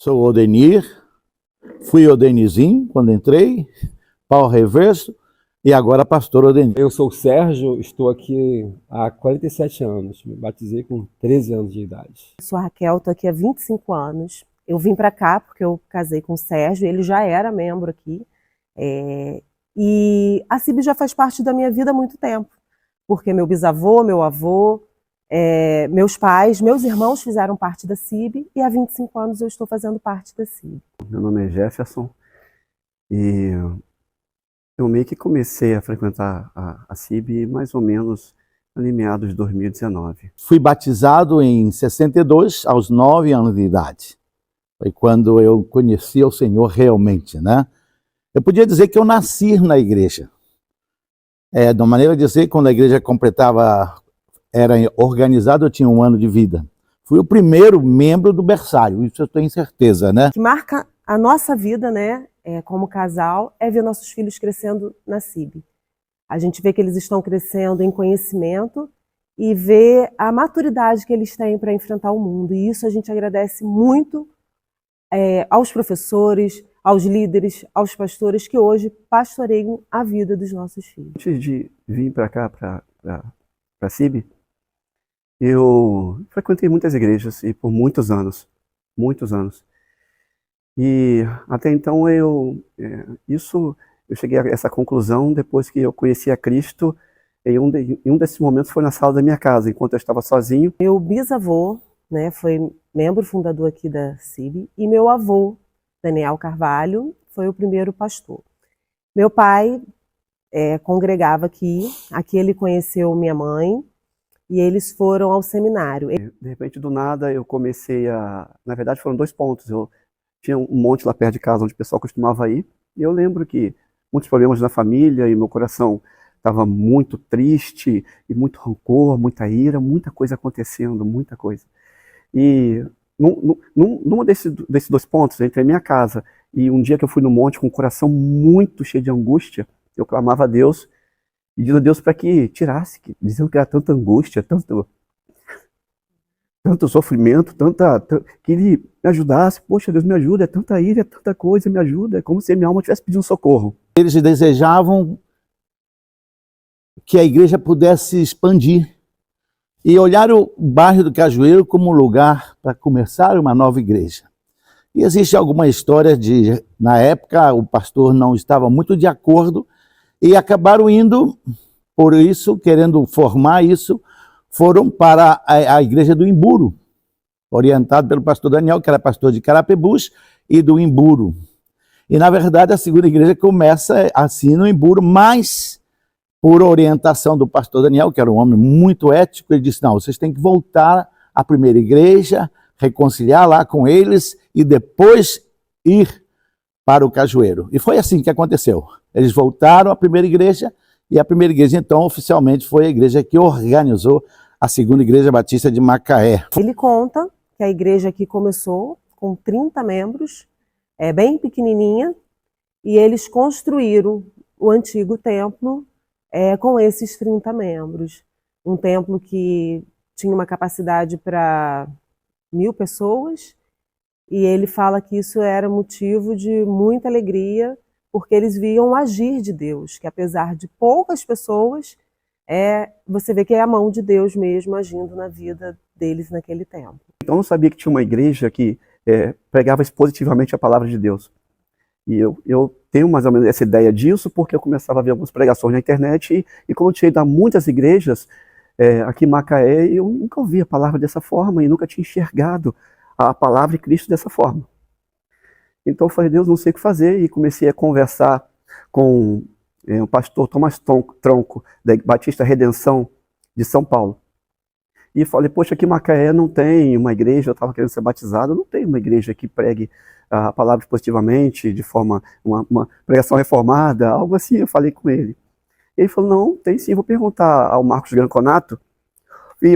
Sou o Odenir, fui Odenizinho quando entrei, Paulo Reverso e agora pastor Odenir. Eu sou o Sérgio, estou aqui há 47 anos, me batizei com 13 anos de idade. Sou a Raquel, estou aqui há 25 anos. Eu vim para cá porque eu casei com o Sérgio, ele já era membro aqui. E a CIB já faz parte da minha vida há muito tempo, porque meu bisavô, meu avô, meus pais, meus irmãos fizeram parte da CIB e há 25 anos eu estou fazendo parte da CIB. Meu nome é Jefferson e eu meio que comecei a frequentar a CIB mais ou menos em meados de 2019. Fui batizado em 62, aos 9 anos de idade. Foi quando eu conheci o Senhor realmente, né? Eu podia dizer que eu nasci na igreja. De uma maneira de dizer, quando a igreja era organizada, eu tinha 1 ano de vida. Fui o primeiro membro do berçário, isso eu tenho certeza, né? O que marca a nossa vida, né, como casal, é ver nossos filhos crescendo na CIB. A gente vê que eles estão crescendo em conhecimento e vê a maturidade que eles têm para enfrentar o mundo. E isso a gente agradece muito aos professores, aos líderes, aos pastores que hoje pastoreiam a vida dos nossos filhos. Antes de vir para cá, para a CIB, eu frequentei muitas igrejas e por muitos anos. E até então eu cheguei a essa conclusão depois que eu conheci a Cristo. Em um desses momentos foi na sala da minha casa, enquanto eu estava sozinho. Meu bisavô, né, foi membro fundador aqui da CIB, e meu avô, Daniel Carvalho, foi o primeiro pastor. Meu pai congregava aqui ele conheceu minha mãe, e eles foram ao seminário. De repente, do nada, eu comecei na verdade, foram 2 pontos. Eu tinha um monte lá perto de casa onde o pessoal costumava ir, e eu lembro que muitos problemas na família, e meu coração estava muito triste, e muito rancor, muita ira, muita coisa acontecendo, muita coisa. E num desses 2 pontos, entre a minha casa e um dia que eu fui no monte com o coração muito cheio de angústia, eu clamava a Deus, pedindo a Deus para que tirasse, dizendo que era tanta angústia, tanto sofrimento, que Ele me ajudasse. Poxa, Deus me ajuda, é tanta ira, é tanta coisa, me ajuda. É como se a minha alma estivesse pedindo socorro. Eles desejavam que a igreja pudesse expandir e olhar o bairro do Cajueiro como um lugar para começar uma nova igreja. E existe alguma história na época, o pastor não estava muito de acordo e acabaram indo, por isso, querendo formar isso, foram para a igreja do Imburo, orientado pelo pastor Daniel, que era pastor de Carapebus e do Imburo. E, na verdade, a segunda igreja começa assim no Imburo, mas por orientação do pastor Daniel, que era um homem muito ético, ele disse, não, vocês têm que voltar à primeira igreja, reconciliar lá com eles e depois ir para o Cajueiro. E foi assim que aconteceu. Eles voltaram à primeira igreja e a primeira igreja, então, oficialmente foi a igreja que organizou a segunda igreja batista de Macaé. Ele conta que a igreja aqui começou com 30 membros, bem pequenininha, e eles construíram o antigo templo com esses 30 membros. Um templo que tinha uma capacidade para 1000 pessoas, e ele fala que isso era motivo de muita alegria, porque eles viam o agir de Deus, que apesar de poucas pessoas, você vê que é a mão de Deus mesmo agindo na vida deles naquele tempo. Então eu não sabia que tinha uma igreja que pregava expositivamente a palavra de Deus. E eu tenho mais ou menos essa ideia disso, porque eu começava a ver algumas pregações na internet, e como eu tinha ido a muitas igrejas aqui em Macaé, eu nunca ouvi a palavra dessa forma, e nunca tinha enxergado a palavra de Cristo dessa forma. Então eu falei, Deus, não sei o que fazer, e comecei a conversar com o pastor Tomás Tronco, da Batista Redenção de São Paulo. E falei, poxa, aqui em Macaé não tem uma igreja, eu estava querendo ser batizado, não tem uma igreja que pregue a palavra positivamente, de forma, uma pregação reformada, algo assim. Eu falei com ele. Ele falou, não, tem sim, vou perguntar ao Marcos Granconato.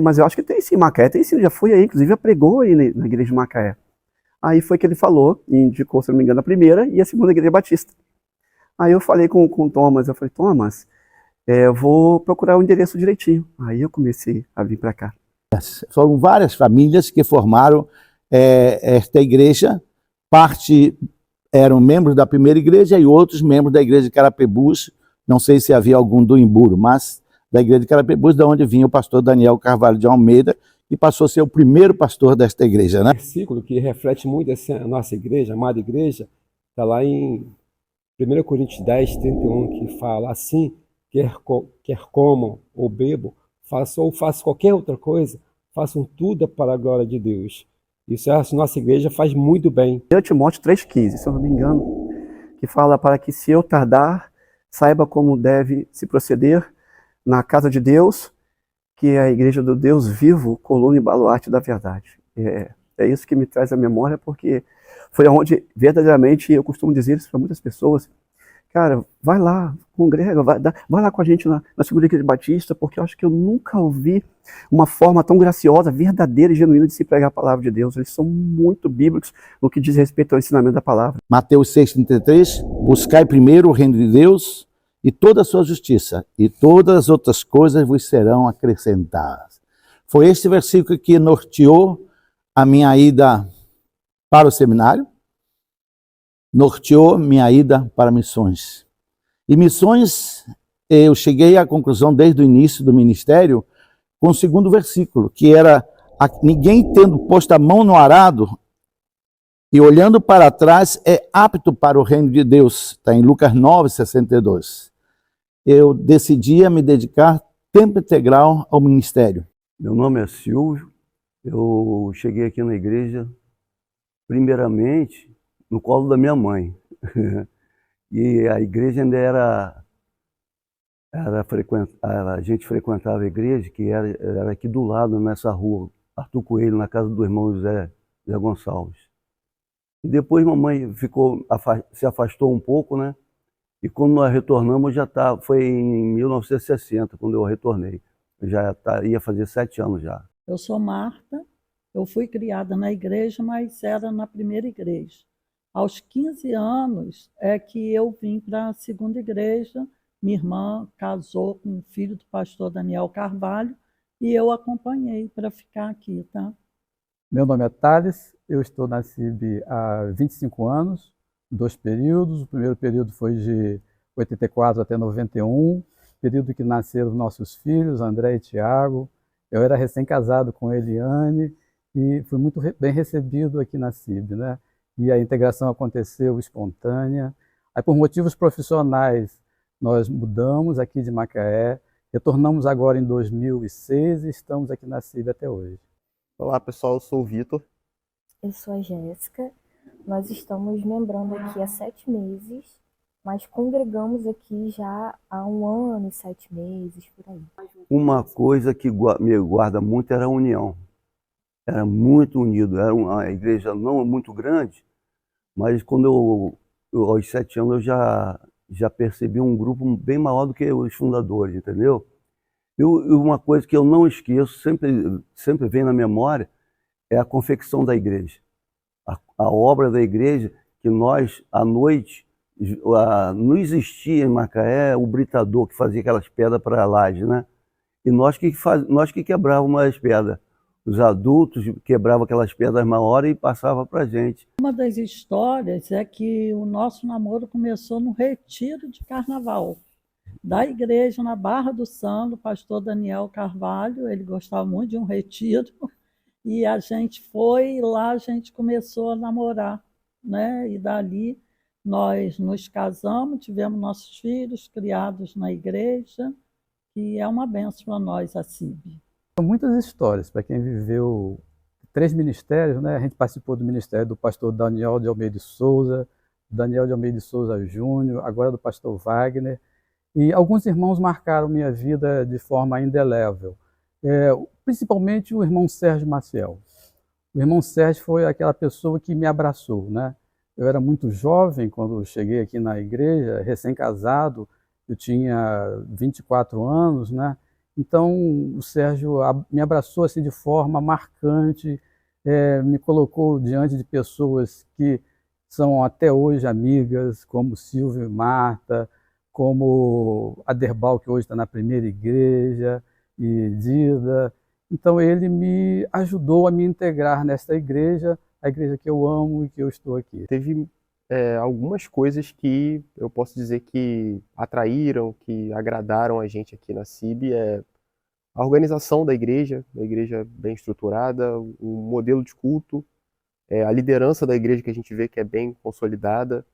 Mas eu acho que tem sim, Macaé, tem sim, já fui aí, inclusive já pregou aí na igreja de Macaé. Aí foi que ele falou, indicou, se não me engano, a primeira e a segunda igreja batista. Aí eu falei com o Thomas, eu falei, Thomas, eu vou procurar o endereço direitinho. Aí eu comecei a vir para cá. Foram várias famílias que formaram esta igreja parte eram membros da primeira igreja e outros membros da igreja de Carapebus. Não sei se havia algum do Imburo, mas da igreja de Carapebus, de onde vinha o pastor Daniel Carvalho de Almeida, e passou a ser o primeiro pastor desta igreja, né? Um versículo que reflete muito a nossa igreja, a amada igreja, está lá em 1 Coríntios 10, 31, que fala assim: quer comam ou bebam, façam qualquer outra coisa, façam tudo para a glória de Deus. Isso a nossa igreja faz muito bem. 1 Timóteo 3,15, se eu não me engano, que fala para que se eu tardar, saiba como deve se proceder na casa de Deus, que é a igreja do Deus vivo, coluna e baluarte da verdade. É isso que me traz à memória, porque foi onde verdadeiramente eu costumo dizer isso para muitas pessoas: cara, vai lá, congrega, vai lá com a gente na segunda igreja batista, porque eu acho que eu nunca ouvi uma forma tão graciosa, verdadeira e genuína de se pregar a palavra de Deus. Eles são muito bíblicos no que diz respeito ao ensinamento da palavra. Mateus 6,33, buscai primeiro o reino de Deus e toda a sua justiça, e todas as outras coisas vos serão acrescentadas. Foi este versículo que norteou a minha ida para o seminário, norteou minha ida para missões. E missões, eu cheguei à conclusão desde o início do ministério com o segundo versículo, que era: ninguém tendo posto a mão no arado e olhando para trás é apto para o reino de Deus. Está em Lucas 9:62. Eu decidi me dedicar tempo integral ao ministério. Meu nome é Silvio, eu cheguei aqui na igreja, primeiramente, no colo da minha mãe. E a igreja ainda a gente frequentava a igreja, que era aqui do lado, nessa rua, Arthur Coelho, na casa do irmão José Gonçalves. E depois mamãe se afastou um pouco, né? E quando nós retornamos, foi em 1960, quando eu retornei. Ia fazer 7 anos já. Eu sou Marta, eu fui criada na igreja, mas era na primeira igreja. Aos 15 anos é que eu vim para a segunda igreja. Minha irmã casou com o filho do pastor Daniel Carvalho e eu acompanhei para ficar aqui, tá? Meu nome é Thales, eu estou na CIB há 25 anos, 2 períodos. O primeiro período foi de 84 até 91, período que nasceram nossos filhos, André e Tiago. Eu era recém-casado com Eliane e fui muito bem recebido aqui na CIB, né? E a integração aconteceu espontânea. Aí, por motivos profissionais, nós mudamos aqui de Macaé, retornamos agora em 2006 e estamos aqui na CIB até hoje. Olá pessoal, eu sou o Vitor. Eu sou a Jéssica. Nós estamos membrando aqui há 7 meses, mas congregamos aqui já há 1 ano e 7 meses, por aí. Uma coisa que me guarda muito era a união. Era muito unido. Era uma igreja não muito grande, mas quando aos 7 anos, eu já percebi um grupo bem maior do que os fundadores, entendeu? E uma coisa que eu não esqueço, sempre vem na memória, é a confecção da igreja. A obra da igreja, que nós, à noite, não existia em Macaé o britador que fazia aquelas pedras para a laje, né? E nós que quebrávamos as pedras. Os adultos quebravam aquelas pedras maiores e passavam para a gente. Uma das histórias é que o nosso namoro começou no retiro de carnaval da igreja na Barra do Sando, o pastor Daniel Carvalho. Ele gostava muito de um retiro e a gente foi, e lá a gente começou a namorar, né? E dali nós nos casamos, tivemos nossos filhos criados na igreja, e é uma bênção para nós a CIB. São muitas histórias para quem viveu 3 ministérios, né? A gente participou do ministério do pastor Daniel de Almeida de Souza, Daniel de Almeida de Souza Júnior, agora do pastor Wagner. E alguns irmãos marcaram minha vida de forma indelével, principalmente o irmão Sérgio Maciel. O irmão Sérgio foi aquela pessoa que me abraçou, né? Eu era muito jovem quando cheguei aqui na igreja, recém-casado, eu tinha 24 anos, né? Então o Sérgio me abraçou assim de forma marcante, me colocou diante de pessoas que são até hoje amigas, como Silvio e Marta, como Aderbal, que hoje está na primeira igreja, e Dida. Então ele me ajudou a me integrar nesta igreja a igreja que eu amo e que eu estou aqui. Teve algumas coisas que eu posso dizer que atraíram, que agradaram a gente aqui na CIB. A organização da igreja bem estruturada, o modelo de culto, a liderança da igreja que a gente vê que é bem consolidada,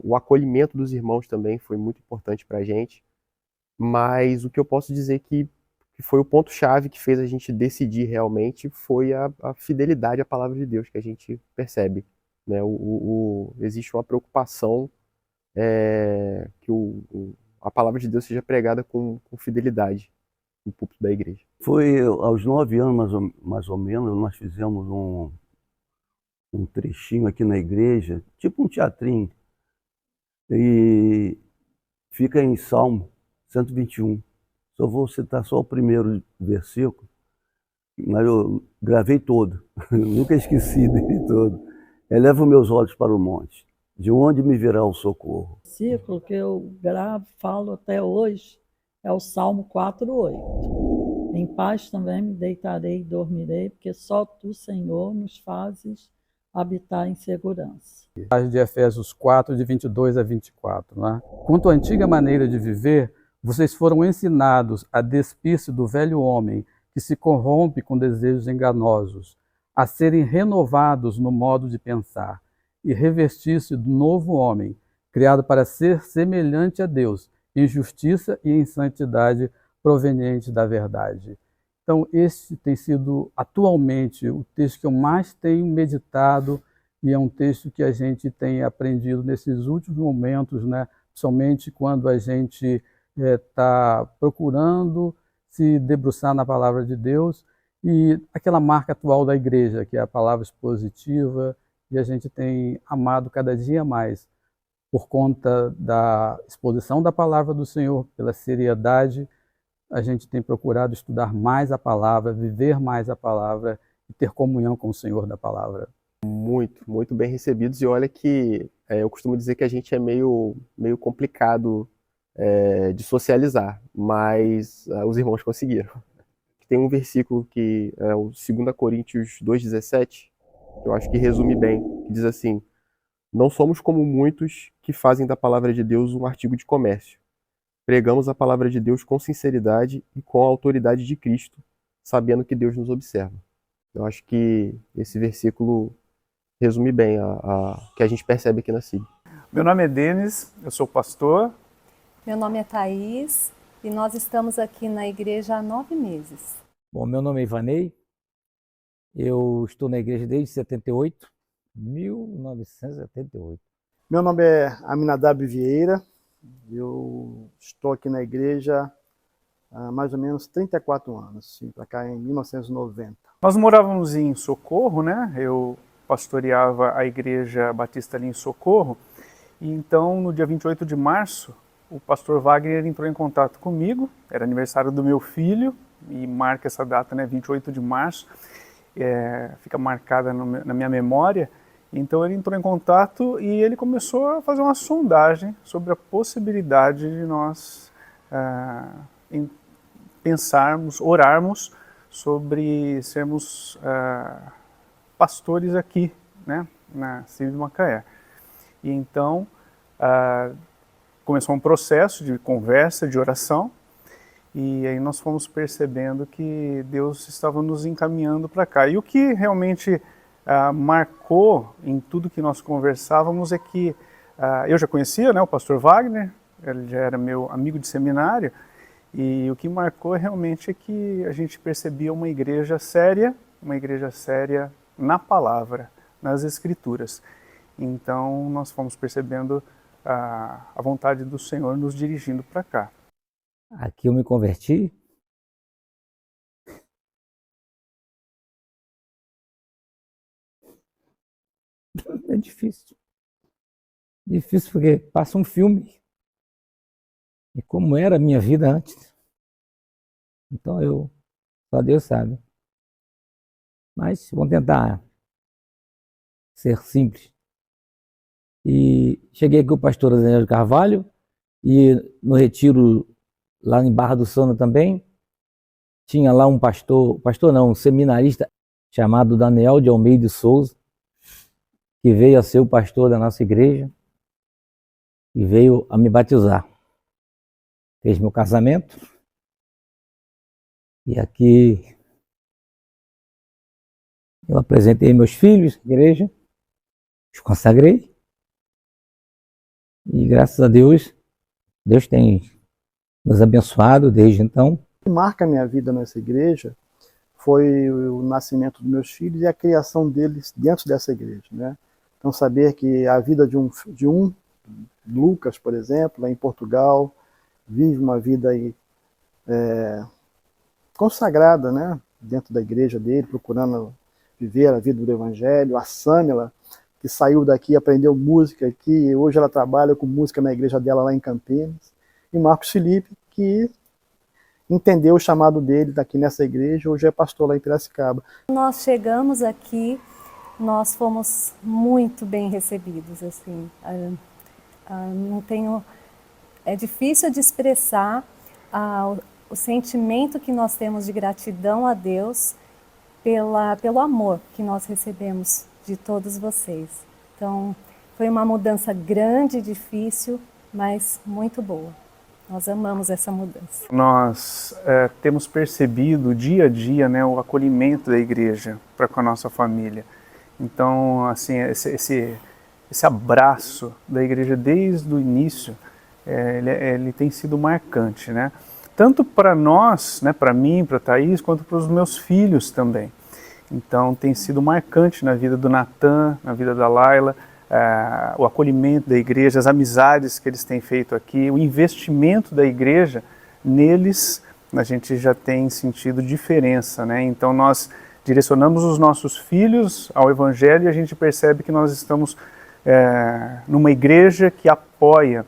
o acolhimento dos irmãos também foi muito importante para a gente. Mas o que eu posso dizer que foi o ponto-chave que fez a gente decidir realmente foi a fidelidade à palavra de Deus que a gente percebe, né? Existe uma preocupação que a palavra de Deus seja pregada com fidelidade no púlpito da igreja. Foi aos 9 anos, mais ou menos, nós fizemos um trechinho aqui na igreja, tipo um teatrinho, e fica em Salmo 121. Só vou citar só o primeiro versículo, mas eu gravei todo, nunca esqueci dele todo. Elevo meus olhos para o monte, de onde me virá o socorro? O versículo que eu gravo, falo até hoje, é o Salmo 4:8. Em paz também me deitarei e dormirei, porque só tu, Senhor, nos fazes habitar em segurança. De Efésios 4, de 22 a 24. Né? Quanto à antiga maneira de viver, vocês foram ensinados a despir-se do velho homem, que se corrompe com desejos enganosos, a serem renovados no modo de pensar, e revestir-se do novo homem, criado para ser semelhante a Deus, em justiça e em santidade proveniente da verdade. Então, esse tem sido, atualmente, o texto que eu mais tenho meditado, e é um texto que a gente tem aprendido nesses últimos momentos, né? Principalmente quando a gente está procurando se debruçar na palavra de Deus, e aquela marca atual da igreja, que é a palavra expositiva, e a gente tem amado cada dia mais, por conta da exposição da palavra do Senhor, pela seriedade, a gente tem procurado estudar mais a palavra, viver mais a palavra e ter comunhão com o Senhor da palavra. Muito bem recebidos, e olha que eu costumo dizer que a gente é meio complicado de socializar, mas os irmãos conseguiram. Tem um versículo que é o 2 Coríntios 2,17, que eu acho que resume bem, que diz assim: não somos como muitos que fazem da palavra de Deus um artigo de comércio. Pregamos a palavra de Deus com sinceridade e com a autoridade de Cristo, sabendo que Deus nos observa. Eu acho que esse versículo resume bem o que a gente percebe aqui na CIB. Meu nome é Denis, eu sou pastor. Meu nome é Thaís e nós estamos aqui na igreja há 9 meses. Bom, meu nome é Ivanei, eu estou na igreja desde 1978. Meu nome é Aminadab Vieira, eu estou aqui na igreja há mais ou menos 34 anos, sim, para cá em 1990. Nós morávamos em Socorro, né? Eu pastoreava a igreja batista ali em Socorro, e então no dia 28 de março, o pastor Wagner entrou em contato comigo, era aniversário do meu filho, e marca essa data, né, 28 de março, fica marcada na minha memória. Então ele entrou em contato e ele começou a fazer uma sondagem sobre a possibilidade de nós pensarmos, orarmos sobre sermos pastores aqui, né, na CIB Macaé. E então começou um processo de conversa, de oração, e aí nós fomos percebendo que Deus estava nos encaminhando para cá. E o que realmente marcou em tudo que nós conversávamos é que eu já conhecia, né, o pastor Wagner, ele já era meu amigo de seminário, e o que marcou realmente é que a gente percebia uma igreja séria na palavra, nas escrituras. Então nós fomos percebendo a vontade do Senhor nos dirigindo para cá. Aqui eu me converti. É difícil. Difícil porque passa um filme. E como era a minha vida antes. Então só Deus sabe. Mas vamos tentar ser simples. E cheguei aqui com o pastor Daniel de Carvalho, e no retiro lá em Barra do Sona também, tinha lá um seminarista chamado Daniel de Almeida de Souza, que veio a ser o pastor da nossa igreja e veio a me batizar. Fez meu casamento e aqui eu apresentei meus filhos à igreja, os consagrei e graças a Deus, Deus tem nos abençoado desde então. O que marca a minha vida nessa igreja foi o nascimento dos meus filhos e a criação deles dentro dessa igreja, né? Então saber que a vida de um Lucas, por exemplo, lá em Portugal, vive uma vida aí, consagrada, né? Dentro da igreja dele, procurando viver a vida do evangelho. A Sâmila, que saiu daqui, aprendeu música aqui, hoje ela trabalha com música na igreja dela lá em Campinas. E Marcos Felipe, que entendeu o chamado dele daqui nessa igreja, hoje é pastor lá em Piracicaba. Nós chegamos aqui, nós fomos muito bem recebidos, assim, não tenho, é difícil de expressar o sentimento que nós temos de gratidão a Deus pelo amor que nós recebemos de todos vocês. Então, foi uma mudança grande, difícil, mas muito boa. Nós amamos essa mudança. Nós temos percebido dia a dia, né, o acolhimento da igreja para com a nossa família. Então, assim, esse abraço da igreja desde o início, ele tem sido marcante, né? Tanto para nós, né, para mim, para a Thaís, quanto para os meus filhos também. Então, tem sido marcante na vida do Natan, na vida da Laila, o acolhimento da igreja, as amizades que eles têm feito aqui, o investimento da igreja neles, a gente já tem sentido diferença, né? Então nós direcionamos os nossos filhos ao evangelho e a gente percebe que nós estamos numa igreja que apoia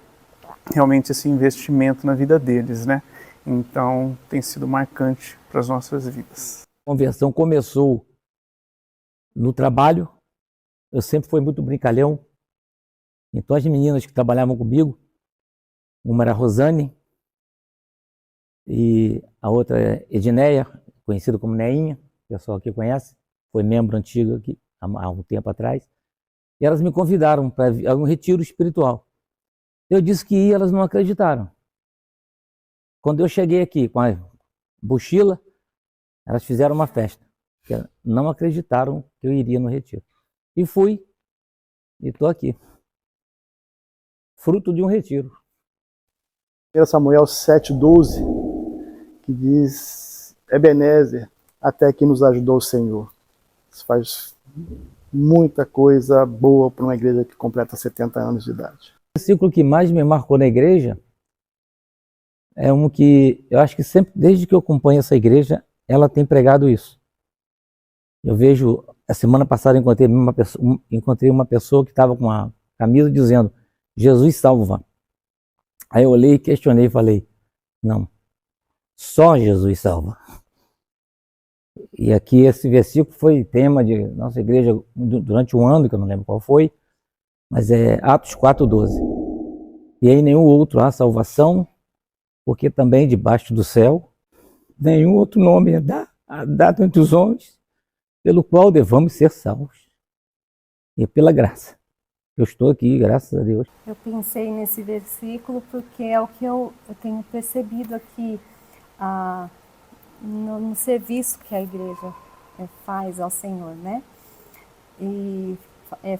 realmente esse investimento na vida deles, né? Então tem sido marcante para as nossas vidas. A conversão começou no trabalho. Eu sempre fui muito brincalhão. Então as meninas que trabalhavam comigo, uma era a Rosane e a outra é Edneia, conhecida como Neinha, o pessoal aqui conhece, foi membro antigo aqui há um tempo atrás. E elas me convidaram para um retiro espiritual. Eu disse que ia, elas não acreditaram. Quando eu cheguei aqui com a mochila, elas fizeram uma festa. Não acreditaram que eu iria no retiro. E fui, e estou aqui. Fruto de um retiro. 1 Samuel 7,12, que diz: Ebenezer, até que nos ajudou o Senhor. Isso faz muita coisa boa para uma igreja que completa 70 anos de idade. O versículo que mais me marcou na igreja é um que eu acho que sempre, desde que eu acompanho essa igreja, ela tem pregado isso. Eu vejo, a semana passada encontrei uma pessoa que estava com uma camisa dizendo Jesus salva. Aí eu olhei, questionei e falei, não, só Jesus salva. E aqui esse versículo foi tema de nossa igreja durante um ano, que eu não lembro qual foi, mas é Atos 4,12. E em nenhum outro há salvação, porque também debaixo do céu nenhum outro nome é dado entre os homens, pelo qual devamos ser salvos. E pela graça. Eu estou aqui, graças a Deus. Eu pensei nesse versículo porque é o que eu tenho percebido aqui no serviço que a igreja faz ao Senhor, né? E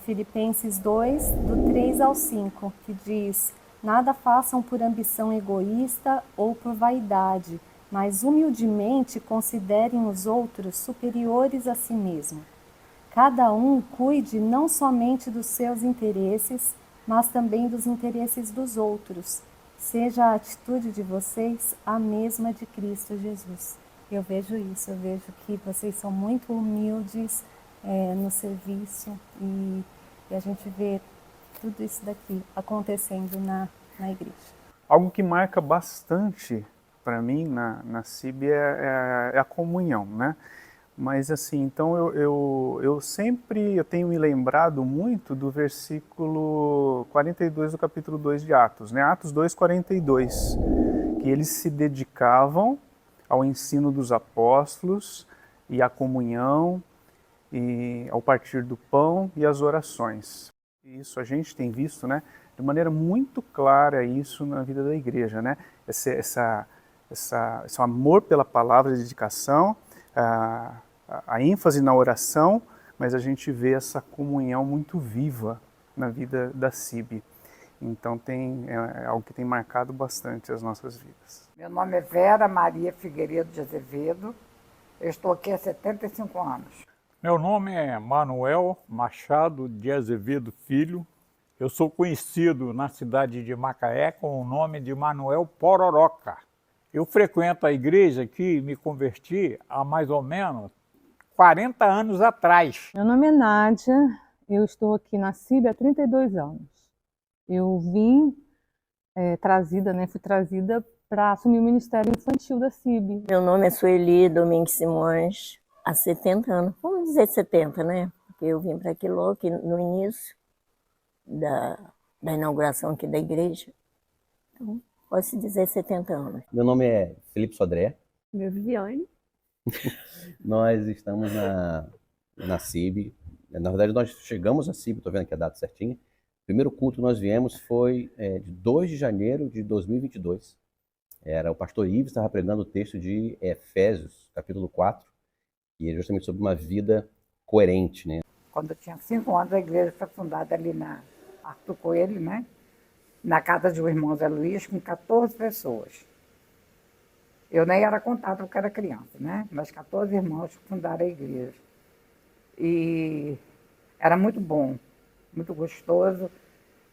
Filipenses 2, do 3 ao 5, que diz: nada façam por ambição egoísta ou por vaidade, mas humildemente considerem os outros superiores a si mesmo. Cada um cuide não somente dos seus interesses, mas também dos interesses dos outros. Seja a atitude de vocês a mesma de Cristo Jesus. Eu vejo isso, eu vejo que vocês são muito humildes no serviço e a gente vê tudo isso daqui acontecendo na igreja. Algo que marca bastante para mim na CIB é a comunhão, né? Mas assim, então eu sempre tenho me lembrado muito do versículo 42 do capítulo 2 de Atos, né? Atos 2:42, que eles se dedicavam ao ensino dos apóstolos e à comunhão e ao partir do pão e as orações. Isso a gente tem visto, né, de maneira muito clara isso na vida da igreja, né? Esse amor pela palavra, a dedicação, a ênfase na oração, mas a gente vê essa comunhão muito viva na vida da CIB. Então é algo que tem marcado bastante as nossas vidas. Meu nome é Vera Maria Figueiredo de Azevedo, eu estou aqui há 75 anos. Meu nome é Manuel Machado de Azevedo Filho. Eu sou conhecido na cidade de Macaé com o nome de Manuel Pororoca. Eu frequento a igreja aqui, me converti há mais ou menos 40 anos atrás. Meu nome é Nádia, eu estou aqui na CIB há 32 anos. Eu vim fui trazida para assumir o Ministério Infantil da CIB. Meu nome é Sueli Domingues Simões, há 70 anos, vamos dizer 70, né? Porque eu vim para aqui logo no início da inauguração aqui da igreja. Então, pode-se dizer 70 anos. Meu nome é Felipe Sodré. Meu Viviane. Nós estamos na CIB. Na verdade, nós chegamos à CIB, estou vendo aqui a data certinha. O primeiro culto que nós viemos foi de 2 de janeiro de 2022. O pastor Ives estava pregando o texto de Efésios, capítulo 4, e é justamente sobre uma vida coerente, né? Quando eu tinha 5 anos, a igreja foi fundada ali na Arthur Coelho, né? Na casa de um irmão Zé Luiz, com 14 pessoas. Eu nem era contada porque era criança, né? Mas 14 irmãos fundaram a igreja. E era muito bom, muito gostoso.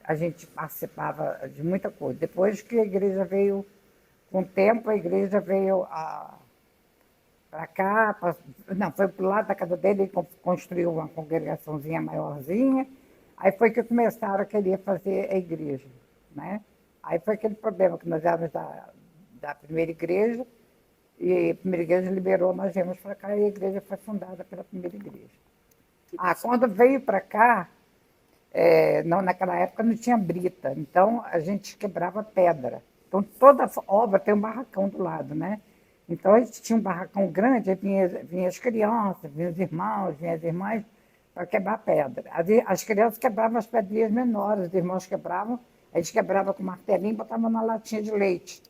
A gente participava de muita coisa. Depois que a igreja veio, com o tempo, a igreja veio para cá, foi para o lado da casa dele, ele construiu uma congregaçãozinha maiorzinha. Aí foi que começaram a querer fazer a igreja, né? Aí foi aquele problema que nós éramos da primeira igreja, e a primeira igreja liberou, nós viemos para cá e a igreja foi fundada pela primeira igreja. Quando veio para cá, naquela época não tinha brita, então a gente quebrava pedra. Então toda obra tem um barracão do lado, né? Então a gente tinha um barracão grande, aí vinha as crianças, vinham os irmãos, vinham as irmãs para quebrar pedra. As crianças quebravam as pedrinhas menores, os irmãos quebravam, a gente quebrava com martelinho e botava na latinha de leite.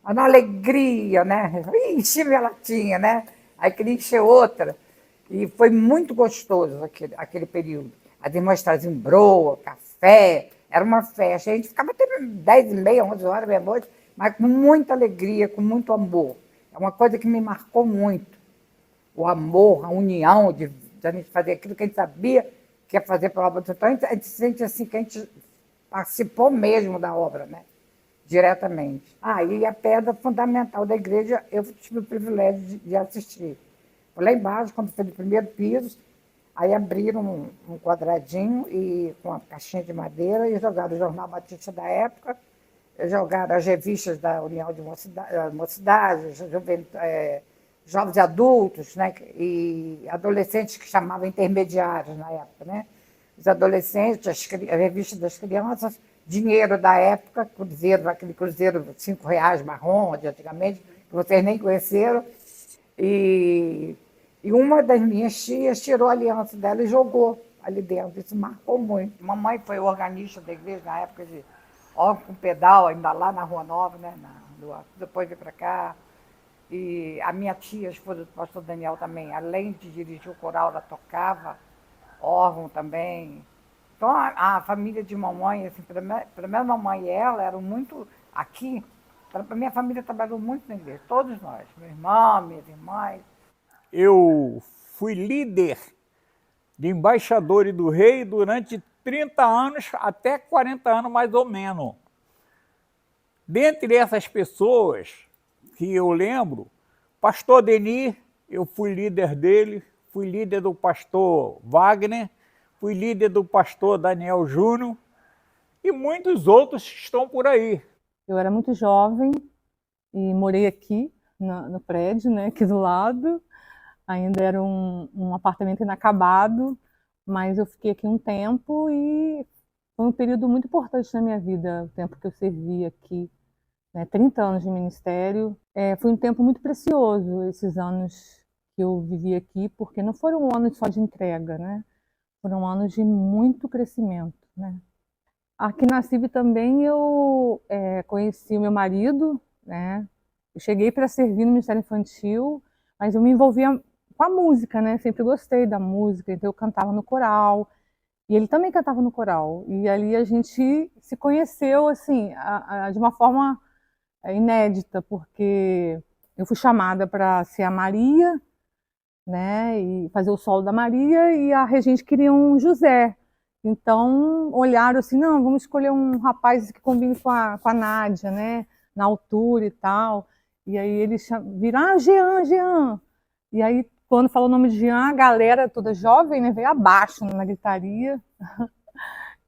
Mas na alegria, né? Enchi minha latinha, né? Aí queria encher outra. E foi muito gostoso aquele período. As irmãs traziam broa, café, era uma festa. A gente ficava até 10h30, 11 horas, meia-noite, mas com muita alegria, com muito amor. É uma coisa que me marcou muito. O amor, a união de a gente fazer aquilo que a gente sabia que ia fazer para a obra do Senhor. Então, a gente sente assim que a gente participou mesmo da obra, né? Diretamente. E a pedra fundamental da igreja, eu tive o privilégio de assistir. Foi lá embaixo, quando foi no primeiro piso, aí abriram um quadradinho e, com uma caixinha de madeira e jogaram o Jornal Batista da época, jogaram as revistas da União de Mocidade, jovens e adultos, né? E adolescentes que chamavam intermediários na época, né? Os adolescentes, a revista das crianças, dinheiro da época, cruzeiro, aquele cruzeiro de R$5 marrom, de antigamente, que vocês nem conheceram. E uma das minhas tias tirou a aliança dela e jogou ali dentro. Isso marcou muito. Mamãe foi organista da igreja na época de órgão com pedal, ainda lá na Rua Nova, né? Depois veio para cá. E a minha tia, esposa do pastor Daniel também, além de dirigir o coral, ela tocava órgão também. Então, a família de mamãe, assim, pelo menos mamãe e ela eram muito aqui. A minha família trabalhou muito na igreja, todos nós, meu irmão, minhas irmãs. Eu fui líder de embaixadores do rei durante 30 anos, até 40 anos mais ou menos. Dentre essas pessoas que eu lembro, pastor Denis, eu fui líder dele, fui líder do pastor Wagner, fui líder do pastor Daniel Júnior e muitos outros que estão por aí. Eu era muito jovem e morei aqui no prédio, né, aqui do lado. Ainda era um apartamento inacabado, mas eu fiquei aqui um tempo e foi um período muito importante na minha vida, o tempo que eu servi aqui, né, 30 anos de ministério. Foi um tempo muito precioso, esses anos que eu vivi aqui, porque não foram anos só de entrega, né? Foram anos de muito crescimento, né? Aqui na CIB também eu conheci o meu marido, né? Eu cheguei para servir no Ministério Infantil, mas eu me envolvia com a música, né? Sempre gostei da música, então eu cantava no coral, e ele também cantava no coral. E ali a gente se conheceu, assim, de uma forma inédita, porque eu fui chamada para ser a Maria, né? E fazer o solo da Maria, e a regente queria um José. Então, olharam assim, não, vamos escolher um rapaz que combine com a Nádia, né? Na altura e tal. E aí eles viram, Jean, Jean. E aí, quando falou o nome de Jean, a galera toda jovem, né, veio abaixo na gritaria.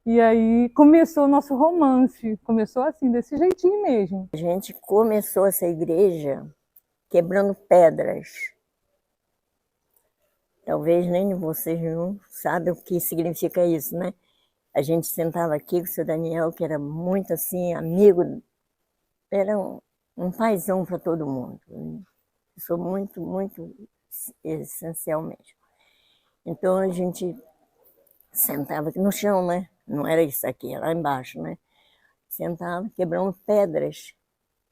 E aí começou o nosso romance. Começou assim, desse jeitinho mesmo. A gente começou essa igreja quebrando pedras. Talvez nem vocês não sabem o que significa isso, né? A gente sentava aqui com o seu Daniel, que era muito assim, amigo, era um paizão para todo mundo. Eu sou muito, muito essencial mesmo. Então a gente sentava aqui no chão, né? Não era isso aqui, era lá embaixo, né? Sentava, quebrando pedras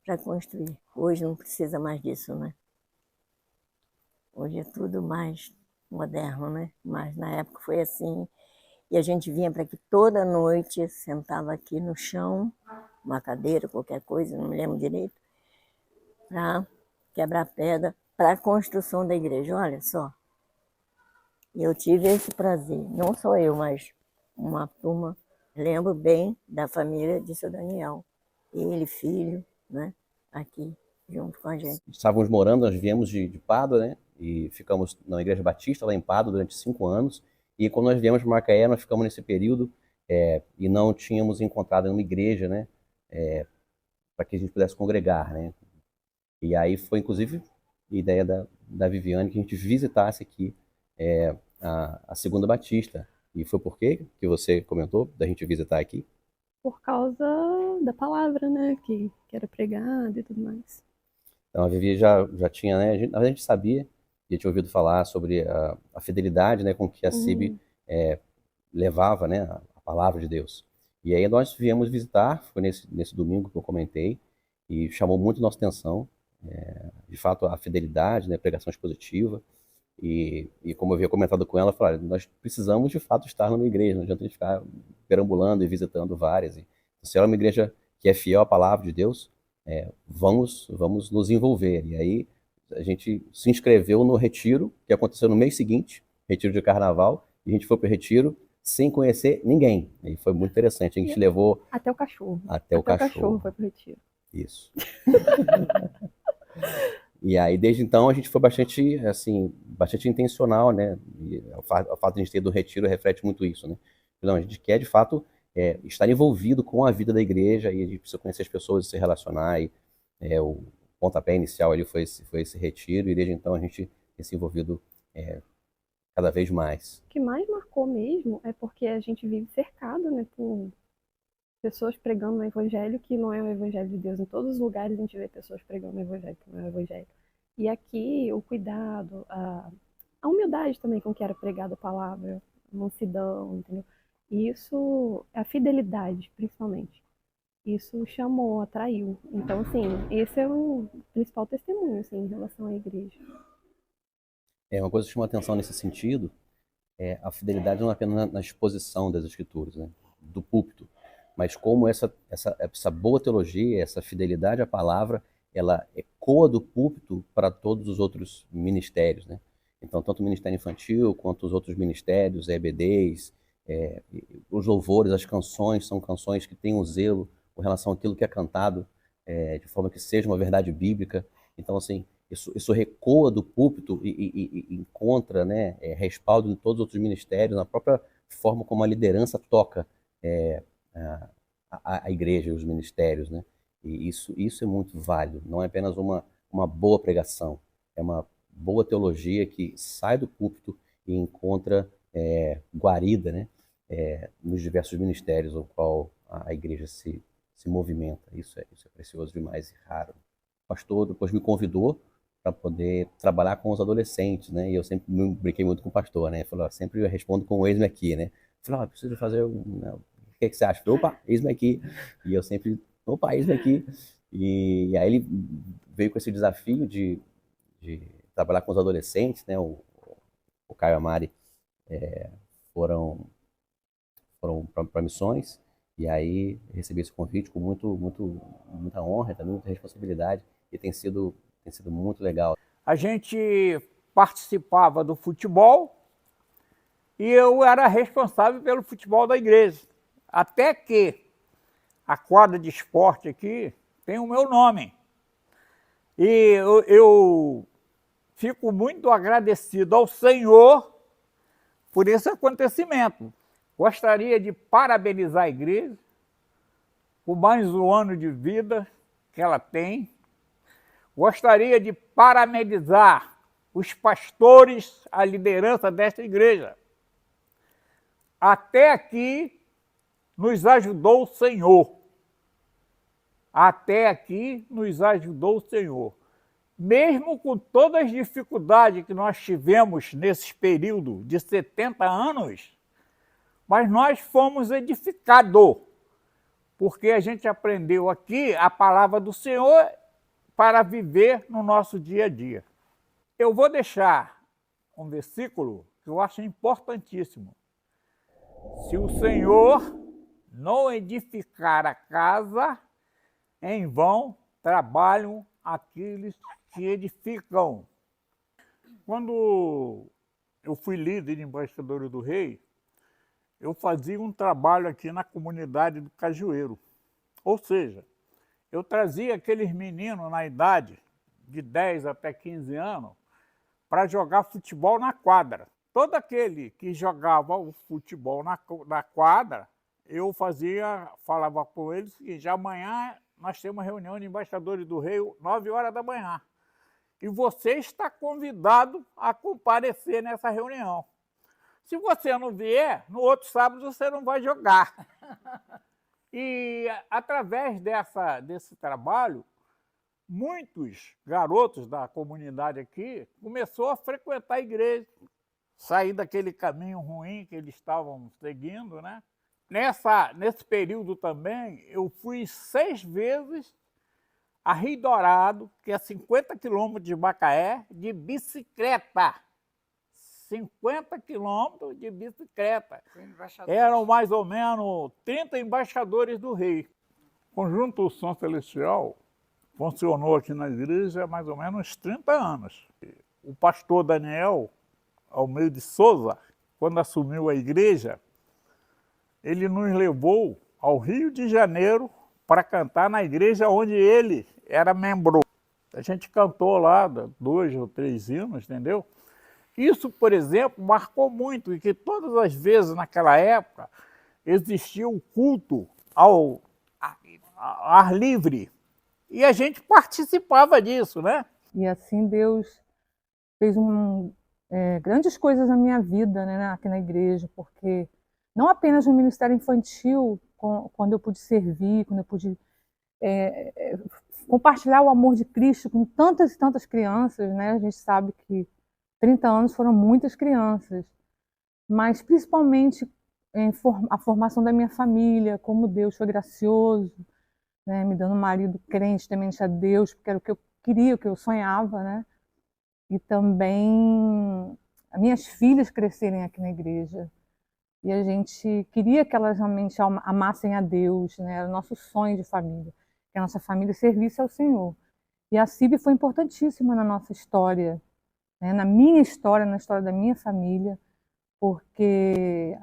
para construir. Hoje não precisa mais disso, né? Hoje é tudo mais moderno, né? Mas na época foi assim. E a gente vinha para aqui toda noite, sentava aqui no chão, uma cadeira, qualquer coisa, não me lembro direito, para quebrar pedra para a construção da igreja. Olha só. E eu tive esse prazer, não só eu, mas uma turma, lembro bem da família de seu Daniel. Ele, filho, né? Aqui, junto com a gente. Estávamos morando, nós viemos de Pádua, né? E ficamos na Igreja Batista, lá em Pádua, durante 5 anos. E quando nós viemos para Macaé, nós ficamos nesse período e não tínhamos encontrado nenhuma igreja, né? Para que a gente pudesse congregar, né? E aí foi, inclusive, a ideia da Viviane que a gente visitasse aqui a Segunda Batista. E foi por quê que você comentou da gente visitar aqui? Por causa da palavra, né? Que era pregada e tudo mais. Então, a Vivi já tinha, né? A gente sabia, já tinha ouvido falar sobre a fidelidade, né, com que a CIB levava, né, a palavra de Deus. E aí nós viemos visitar, foi nesse domingo que eu comentei, e chamou muito nossa atenção, de fato, a fidelidade, né, a pregação expositiva. E como eu havia comentado com ela, eu falei, nós precisamos, de fato, estar numa igreja, não adianta a gente ficar perambulando e visitando várias. E, se ela é uma igreja que é fiel à palavra de Deus, vamos nos envolver. E aí a gente se inscreveu no retiro, que aconteceu no mês seguinte, retiro de carnaval, e a gente foi para o retiro sem conhecer ninguém. E foi muito interessante. A gente levou... Até o cachorro. Até o cachorro foi para o retiro. Isso. E aí, desde então, a gente foi bastante intencional, né? E o fato de a gente ter ido do retiro reflete muito isso, né? Não, a gente quer, de fato, estar envolvido com a vida da igreja, e a gente precisa conhecer as pessoas e se relacionar. E, o pontapé inicial ali foi esse retiro, e desde então a gente tem se envolvido cada vez mais. O que mais marcou mesmo é porque a gente vive cercado, né, por pessoas pregando o evangelho que não é o evangelho de Deus. Em todos os lugares a gente vê pessoas pregando o evangelho que não é o evangelho. E aqui o cuidado, a humildade também com que era pregada a palavra, a mansidão, entendeu? E isso, a fidelidade, principalmente. Isso chamou, atraiu. Então, assim, esse é o principal testemunho, assim, em relação à igreja. Uma coisa que chama atenção nesse sentido é a fidelidade não apenas na exposição das escrituras, né, do púlpito, mas como essa boa teologia, essa fidelidade à palavra, ela ecoa do púlpito para todos os outros ministérios, né? Então, tanto o Ministério Infantil, quanto os outros ministérios, EBDs, os louvores, as canções, são canções que têm um zelo com relação àquilo que é cantado, de forma que seja uma verdade bíblica. Então, assim, isso recoa do púlpito e encontra, né, respaldo em todos os outros ministérios, na própria forma como a liderança toca a igreja e os ministérios, né? E isso é muito válido. Não é apenas uma boa pregação, é uma boa teologia que sai do púlpito e encontra guarida, né, nos diversos ministérios ao qual a igreja se movimenta. Isso é precioso demais e raro. O pastor depois me convidou para poder trabalhar com os adolescentes, né? E eu sempre brinquei muito com o pastor, né? Falou, sempre eu respondo com o eis-me aqui, né? Falei, preciso fazer o que você acha? Falei, opa, eis-me aqui. E eu sempre, opa, eis-me aqui. E aí ele veio com esse desafio de trabalhar com os adolescentes, né? O Caio e a Mari foram para missões, e aí recebi esse convite com muita honra, também muita responsabilidade, e tem sido muito legal. A gente participava do futebol e eu era responsável pelo futebol da igreja. Até que a quadra de esporte aqui tem o meu nome. E eu fico muito agradecido ao Senhor por esse acontecimento. Gostaria de parabenizar a igreja por mais um ano de vida que ela tem. Gostaria de parabenizar os pastores, a liderança desta igreja. Até aqui nos ajudou o Senhor. Até aqui nos ajudou o Senhor. Mesmo com todas as dificuldades que nós tivemos nesse período de 70 anos, mas nós fomos edificados, porque a gente aprendeu aqui a palavra do Senhor para viver no nosso dia a dia. Eu vou deixar um versículo que eu acho importantíssimo. Se o Senhor não edificar a casa, em vão trabalham aqueles que edificam. Quando eu fui líder de embaixador do rei, eu fazia um trabalho aqui na comunidade do Cajueiro. Ou seja, eu trazia aqueles meninos na idade de 10 até 15 anos para jogar futebol na quadra. Todo aquele que jogava o futebol na quadra, eu falava com eles o seguinte: amanhã nós temos uma reunião de embaixadores do rei, 9 horas da manhã. E você está convidado a comparecer nessa reunião. Se você não vier, no outro sábado você não vai jogar. E através desse trabalho, muitos garotos da comunidade aqui começaram a frequentar a igreja, sair daquele caminho ruim que eles estavam seguindo, né? Nesse período também, eu fui 6 vezes a Rio Dourado, que é 50 quilômetros de Macaé, de bicicleta. 50 quilômetros de bicicleta. Eram mais ou menos 30 embaixadores do rei. O Conjunto Som Celestial funcionou aqui na igreja há mais ou menos 30 anos. O pastor Daniel Almeida de Souza, quando assumiu a igreja, ele nos levou ao Rio de Janeiro para cantar na igreja onde ele era membro. A gente cantou lá 2 ou 3 hinos, entendeu? Isso, por exemplo, marcou muito, e que todas as vezes naquela época existia um culto ao ar livre. E a gente participava disso, né? E assim Deus fez grandes coisas na minha vida, né, aqui na igreja, porque não apenas no ministério infantil, quando eu pude servir, quando eu pude compartilhar o amor de Cristo com tantas e tantas crianças, né? A gente sabe que 30 anos foram muitas crianças, mas principalmente a formação da minha família, como Deus foi gracioso, né? Me dando um marido crente, temente a Deus, porque era o que eu queria, o que eu sonhava, né? E também as minhas filhas crescerem aqui na igreja. E a gente queria que elas realmente amassem a Deus, né? Era o nosso sonho de família, que a nossa família servisse ao Senhor. E a CIB foi importantíssima na nossa história, né? Na minha história, na história da minha família, porque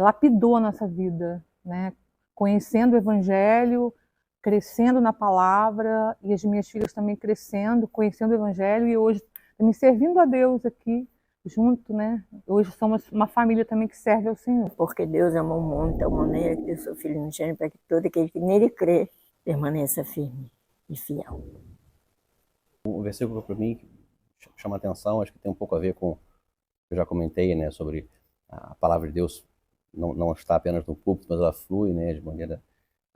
lapidou a nossa vida, né? Conhecendo o Evangelho, crescendo na palavra, e as minhas filhas também crescendo, conhecendo o Evangelho, e hoje também servindo a Deus aqui, junto, né? Hoje somos uma família também que serve ao Senhor. Porque Deus amou o mundo de tal maneira que deu seu Filho unigênito para que todo aquele que nele crê permaneça firme e fiel. Um versículo para mim que chama a atenção, acho que tem um pouco a ver com o que eu já comentei, né, sobre a palavra de Deus não está apenas no púlpito, mas ela flui, né, de maneira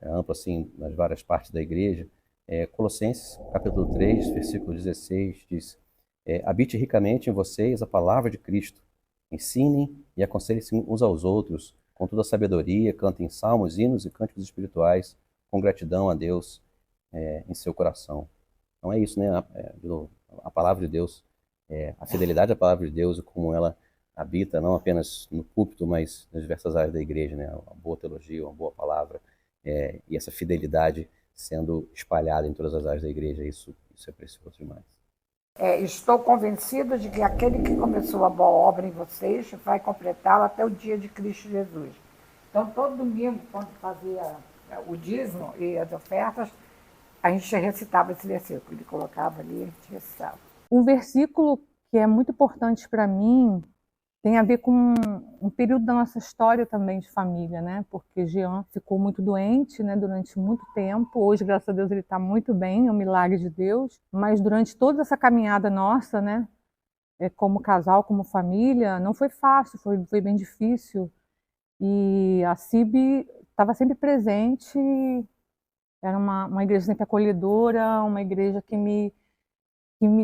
ampla, assim, nas várias partes da igreja. Colossenses, capítulo 3, versículo 16, diz: habite ricamente em vocês a palavra de Cristo. Ensinem e aconselhem-se uns aos outros, com toda a sabedoria, cantem salmos, hinos e cânticos espirituais, com gratidão a Deus em seu coração. Então é isso, né? A palavra de Deus, a fidelidade à palavra de Deus e como ela habita não apenas no púlpito, mas nas diversas áreas da igreja, né? Uma boa teologia, uma boa palavra, e essa fidelidade sendo espalhada em todas as áreas da igreja, isso é precioso demais. Estou convencido de que aquele que começou a boa obra em vocês vai completá-la até o dia de Cristo Jesus. Então, todo domingo, quando fazia o dízimo e as ofertas, a gente recitava esse versículo, ele colocava ali, a gente recitava. Um versículo que é muito importante para mim tem a ver com um período da nossa história também de família, né? Porque Jean ficou muito doente, né, durante muito tempo. Hoje, graças a Deus, ele está muito bem, é um milagre de Deus. Mas durante toda essa caminhada nossa, né, como casal, como família, não foi fácil, foi bem difícil. E a CIB estava sempre presente, era uma igreja sempre acolhedora, uma igreja que me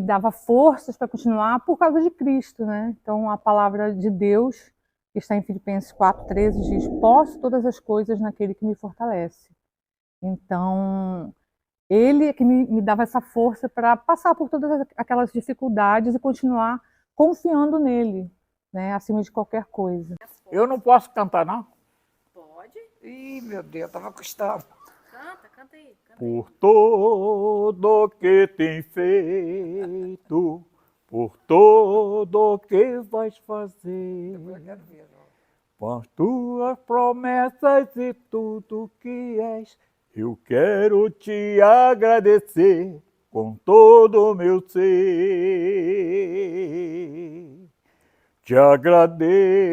dava forças para continuar por causa de Cristo, né? Então, a palavra de Deus, que está em Filipenses 4,13, diz: posso todas as coisas naquele que me fortalece. Então, ele é que me dava essa força para passar por todas aquelas dificuldades e continuar confiando nele, né? Acima de qualquer coisa. Eu não posso cantar, não? Pode? Ih, meu Deus, estava custando. Canta aí. Por todo que tem feito, por todo que vais fazer, por tuas promessas e tudo que és, eu quero te agradecer com todo o meu ser. Te agradeço,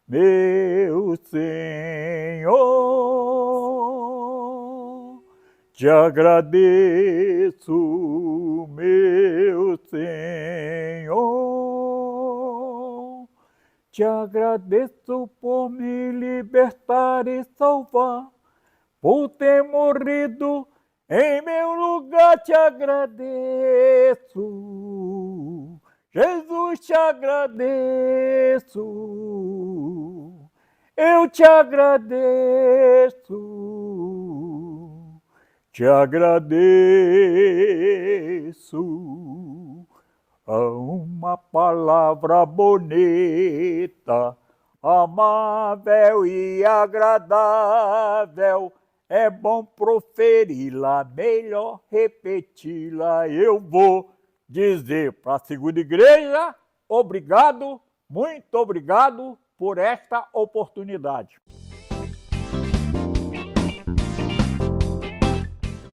meu Senhor, te agradeço, meu Senhor, te agradeço por me libertar e salvar, por ter morrido em meu lugar, te agradeço. Jesus, te agradeço, eu te agradeço, te agradeço. A uma palavra bonita, amável e agradável, é bom proferi-la, melhor repeti-la, eu vou dizer para a segunda igreja: obrigado, muito obrigado por esta oportunidade.